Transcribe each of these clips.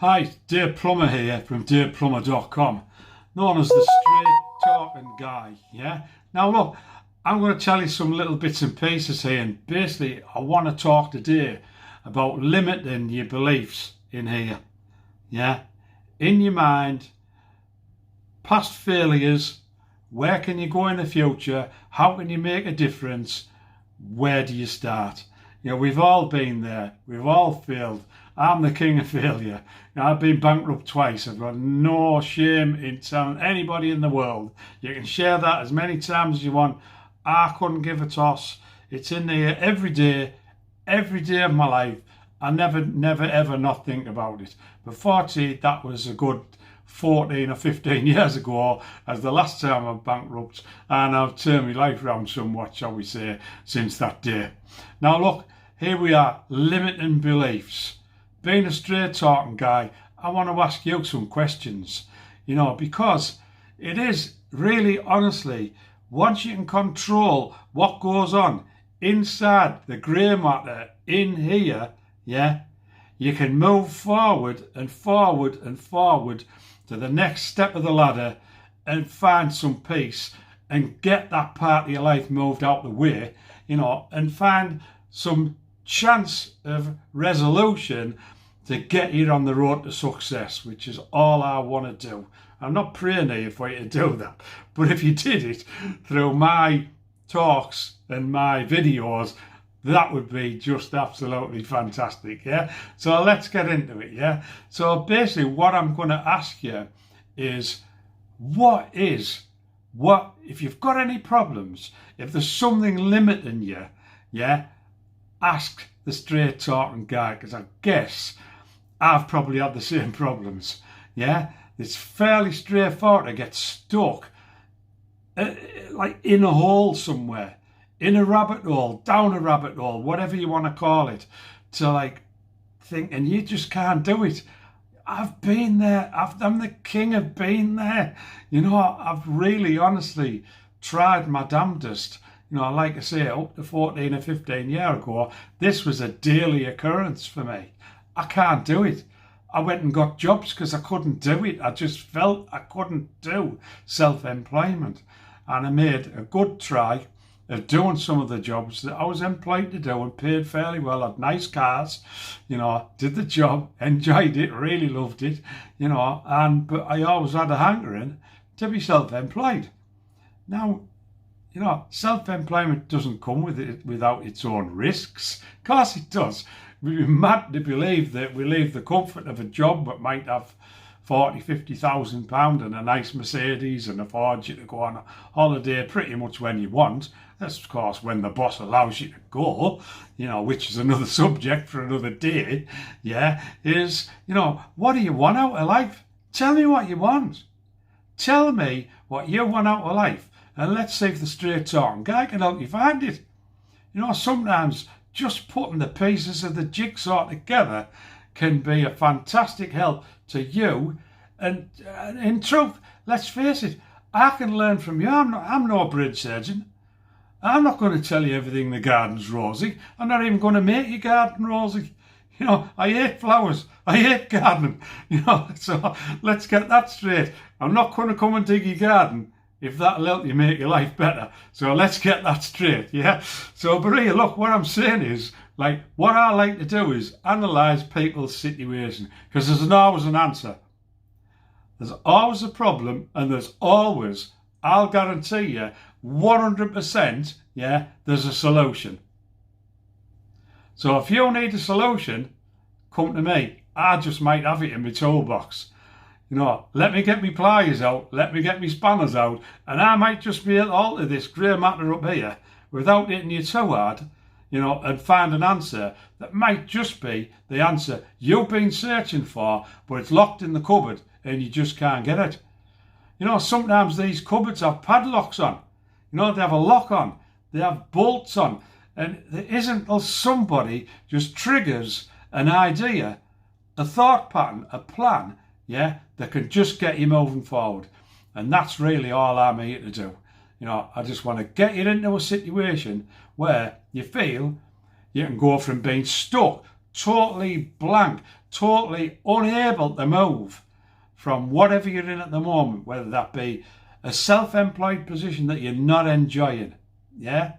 Hi, Dave Plummer here from DavePlummer.com, known as the straight talking guy. Yeah. Now look, I'm going to tell you some little bits and pieces here, and basically I want to talk today about limiting your beliefs in here. Yeah. In your mind, past failures, where can you go in the future? How can you make a difference? Where do you start? You know, we've all been there. We've all failed. I'm the king of failure. You know, I've been bankrupt twice. I've got no shame in telling anybody in the world. You can share that as many times as you want. I couldn't give a toss. It's in there every day of my life. I never, ever not think about it. But fortunately, that was a good 14 or 15 years ago as the last time I bankrupt, and I've turned my life around somewhat, shall we say, since that day. Now look, here we are, limiting beliefs. Being a straight talking guy, I want to ask you some questions, you know, because it is really, honestly, once you can control what goes on inside the grey matter in here, yeah, you can move forward and forward and forward to the next step of the ladder and find some peace and get that part of your life moved out the way, you know, and find some chance of resolution to get you on the road to success, which is all I want to do. I'm not praying here for you to do that, but if you did it through my talks and my videos, that would be just absolutely fantastic, yeah? So let's get into it, yeah? So basically what I'm going to ask you is, if you've got any problems, if there's something limiting you, yeah, ask the straight talking guy, because I guess I've probably had the same problems, yeah? It's fairly straightforward to get stuck like in a hole somewhere, in a rabbit hole, down a rabbit hole, whatever you want to call it, to like think, and you just can't do it. I've been there. I'm the king of being there. You know, I've really, honestly tried my damnedest. You know, like I say, up to 14 or 15 years ago, this was a daily occurrence for me. I can't do it. I went and got jobs because I couldn't do it. I just felt I couldn't do self-employment. And I made a good try of doing some of the jobs that I was employed to do and paid fairly well, had nice cars, you know, did the job, enjoyed it, really loved it, you know, but I always had a hankering to be self-employed. Now, you know, self-employment doesn't come without its own risks. Of course it does. We'd be mad to believe that we leave the comfort of a job but might have 40, 50,000 pounds and a nice Mercedes and afford you to go on a holiday pretty much when you want. That's of course when the boss allows you to go, you know, which is another subject for another day. Yeah, is, you know, what do you want out of life? Tell me what you want. Tell me what you want out of life, and let's see if the straight talking guy can help you find it. You know, sometimes just putting the pieces of the jigsaw together can be a fantastic help to you. And in truth, let's face it, I can learn from you. I'm no bridge surgeon. I'm not going to tell you everything the garden's rosy. I'm not even going to make your garden rosy. You know, I hate flowers. I hate gardening. You know, so let's get that straight. I'm not going to come and dig your garden if that'll help you make your life better. So let's get that straight, yeah? So, Maria, look, what I'm saying is, like, what I like to do is analyse people's situation, because there's always an answer. There's always a problem, and there's always, I'll guarantee you, 100%, yeah, there's a solution. So if you need a solution, come to me. I just might have it in my toolbox. You know, let me get my pliers out, let me get my spanners out, and I might just be able to alter this grey matter up here without hitting you too hard, you know, and find an answer that might just be the answer you've been searching for, but it's locked in the cupboard and you just can't get it. You know, sometimes these cupboards have padlocks on. You know, they have a lock on, they have bolts on, and there isn't until somebody just triggers an idea, a thought pattern, a plan, yeah, that can just get you moving forward. And that's really all I'm here to do. You know, I just want to get you into a situation where you feel you can go from being stuck, totally blank, totally unable to move from whatever you're in at the moment, whether that be a self-employed position that you're not enjoying, yeah,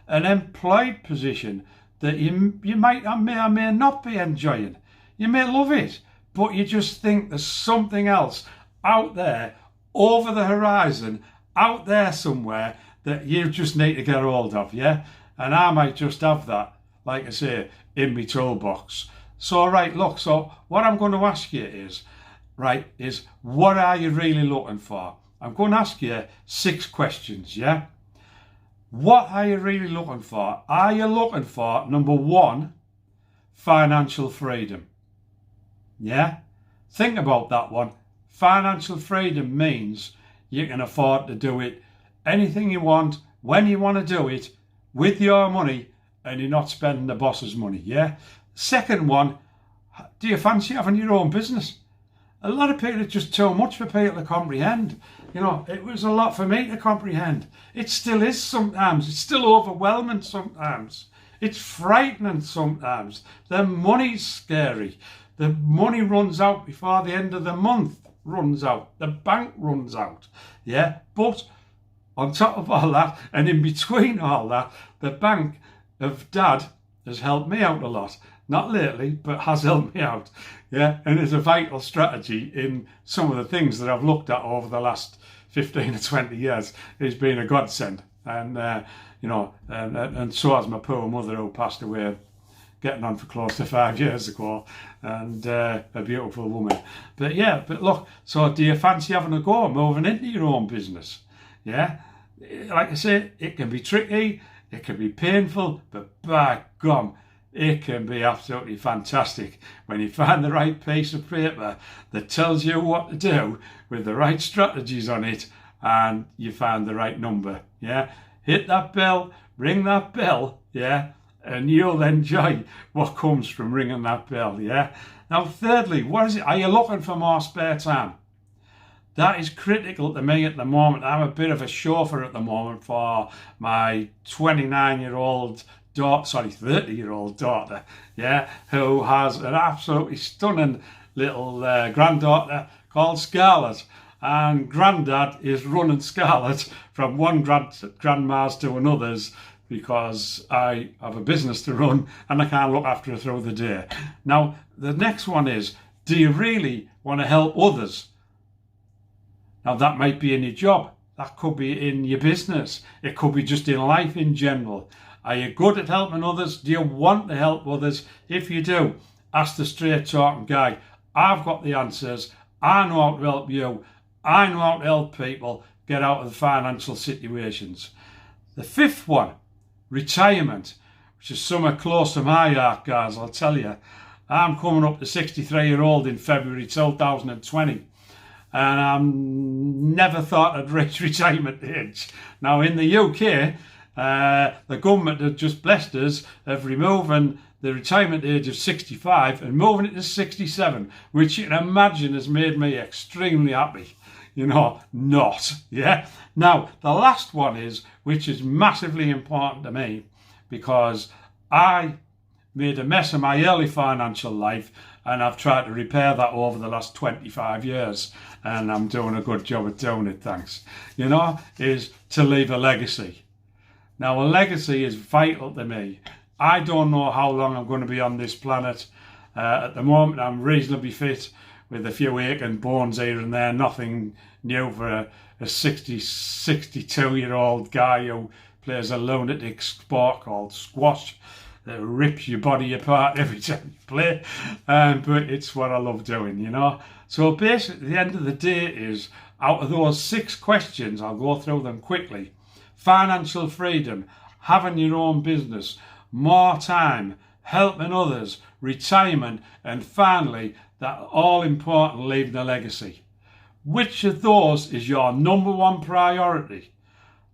an employed position that you might or may not be enjoying. You may love it, but you just think there's something else out there, over the horizon, out there somewhere that you just need to get hold of, yeah? And I might just have that, like I say, in my toolbox. So, right, look, so what I'm going to ask you is, what are you really looking for? I'm going to ask you 6 questions, yeah? What are you really looking for? Are you looking for, number 1, financial freedom? Yeah? Think about that one. Financial freedom means you can afford to do it anything you want, when you want to do it, with your money, and you're not spending the boss's money, yeah? Second one, do you fancy having your own business? A lot of people, it's just too much for people to comprehend. You know, it was a lot for me to comprehend. It still is sometimes. It's still overwhelming sometimes. It's frightening sometimes. The money's scary. The money runs out before the end of the month runs out. The bank runs out. Yeah, but on top of all that, and in between all that, the bank of Dad has helped me out a lot. Not lately, but has helped me out. Yeah, and it's a vital strategy in some of the things that I've looked at over the last 15 or 20 years. It's been a godsend. And, you know, and so has my poor mother, who passed away getting on for close to 5 years ago, and a beautiful woman. But yeah, but look, so do you fancy having a go, moving into your own business? Yeah, like I say, it can be tricky, it can be painful, but by gum, it can be absolutely fantastic when you find the right piece of paper that tells you what to do with the right strategies on it, and you find the right number. Yeah, hit that bell, ring that bell, yeah, and you'll enjoy what comes from ringing that bell, yeah. Now, thirdly, what is it? Are you looking for more spare time? That is critical to me at the moment. I'm a bit of a chauffeur at the moment for my 29-year-old daughter, 30-year-old daughter, yeah, who has an absolutely stunning little granddaughter called Scarlett. And Grandad is running Scarlett from one grandma's to another's, because I have a business to run and I can't look after her through the day. Now, the next one is, do you really want to help others? Now, that might be in your job. That could be in your business. It could be just in life in general. Are you good at helping others? Do you want to help others? If you do, ask the straight talking guy. I've got the answers. I know how to help you. I know how to help people get out of the financial situations. The 5th one, retirement, which is somewhere close to my heart, guys, I'll tell you. I'm coming up to 63-year-old in February 2020. And I never thought I'd reach retirement age. Now, in the UK, the government have just blessed us of removing the retirement age of 65 and moving it to 67, which you can imagine has made me extremely happy. You know, not, yeah? Now, the last one is, which is massively important to me, because I made a mess of my early financial life, and I've tried to repair that over the last 25 years, and I'm doing a good job at doing it, thanks. You know, is to leave a legacy. Now, a legacy is vital to me. I don't know how long I'm going to be on this planet. At the moment, I'm reasonably fit, with a few aching bones here and there. Nothing new for a 62-year-old guy who plays a lunatic sport called squash that rips your body apart every time you play. But it's what I love doing, you know. So basically, the end of the day is, out of those 6 questions, I'll go through them quickly. Financial freedom, having your own business, more time, helping others, retirement, and finally, that all-important leaving a legacy. Which of those is your number 1 priority?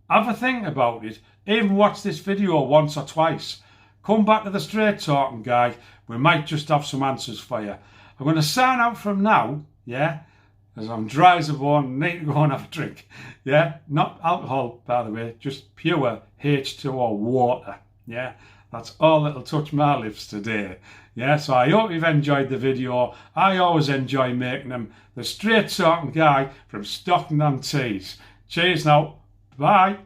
Have a think about it. Even watch this video once or twice. Come back to the straight talking guy. We might just have some answers for you. I'm going to sign out from now, yeah, as I'm dry as a bone, need to go and have a drink, yeah. Not alcohol, by the way, just pure H2O water, yeah. That's all that'll touch my lips today. Yeah, so I hope you've enjoyed the video. I always enjoy making them. The straight talking guy from Stockton on Tees. Cheers now. Bye.